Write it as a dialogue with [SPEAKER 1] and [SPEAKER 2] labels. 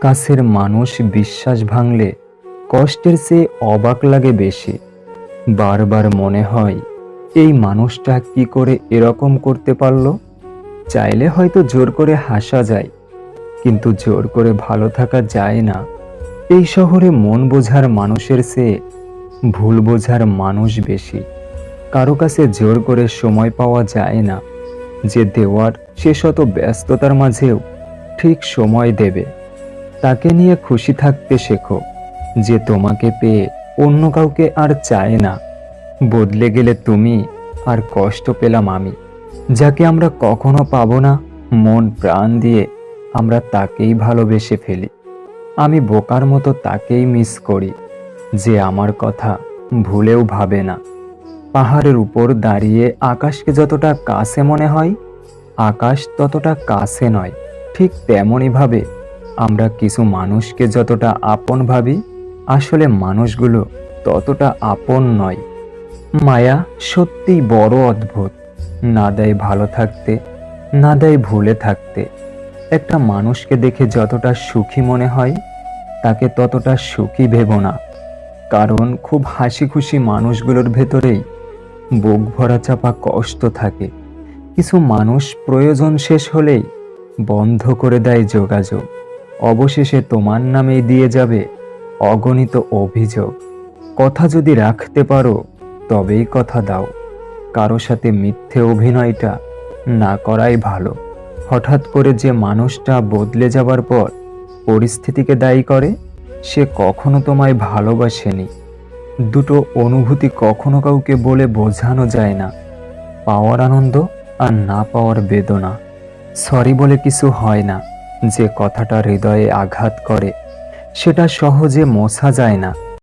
[SPEAKER 1] কাছের মানুষ বিশ্বাস ভাঙলে কষ্টের চেয়ে অবাক লাগে বেশি। বারবার মনে হয় এই মানুষটা কি করে এরকম করতে পারলো। চাইলে হয়তো জোর করে হাসা যায়, কিন্তু জোর করে ভালো থাকা যায় না। এই শহরে মন বোঝার মানুষের চেয়ে ভুল বোঝার মানুষ বেশি। কারো কাছে জোর করে সময় পাওয়া যায় না, যে দেওয়ার সে শত ব্যস্ততার মাঝেও ঠিক সময় দেবে। তাকে নিয়ে খুশি থাকতে শেখো, যে তোমাকে পেয়ে অন্য কাউকে আর চায় না। বদলে গেলে তুমি, আর কষ্ট পেলাম আমি। যাকে আমরা কখনো পাবো না, মন প্রাণ দিয়ে আমরা তাকেই ভালোবেসে ফেলি। আমি বোকার মতো তাকেই মিস করি, যে আমার কথা ভুলেও ভাবে না। পাহাড়ের উপর দাঁড়িয়ে আকাশকে যতটা কাছে মনে হয়, আকাশ ততটা কাছে নয়। ঠিক তেমনই ভাবে আমরা কিছু মানুষকে যতটা আপন ভাবি, আসলে মানুষগুলো ততটা আপন নয়। মায়া সত্যিই বড় অদ্ভুত। না দেয় ভালো থাকতে, না দেয় ভুলে থাকতে। একটা মানুষকে দেখে যতটা সুখী মনে হয়, তাকে ততটা সুখী ভেবো না। কারণ খুব হাসি খুশি মানুষগুলোর ভেতরেই বুক ভরা চাপা কষ্ট থাকে। কিছু মানুষ প্রয়োজন শেষ হলেই বন্ধ করে দেয় যোগাযোগ। অবশেষে তোমার নামেই দিয়ে যাবে অগণিত অভিযোগ। কথা যদি রাখতে পারো, তবেই কথা দাও। কারো সাথে মিথ্যে অভিনয়টা না করাই ভালো। হঠাৎ করে যে মানুষটা বদলে যাবার পর পরিস্থিতিকে দায়ী করে, সে কখনো তোমায় ভালোবাসেনি। দুটো অনুভূতি কখনো কাউকে বলে বোঝানো যায় না। পাওয়ার আনন্দ আর না পাওয়ার বেদনা। সরি বলে কিছু হয় না। যে কথাটা হৃদয়ে আঘাত করে, সেটা সহজে মোছা যায় না।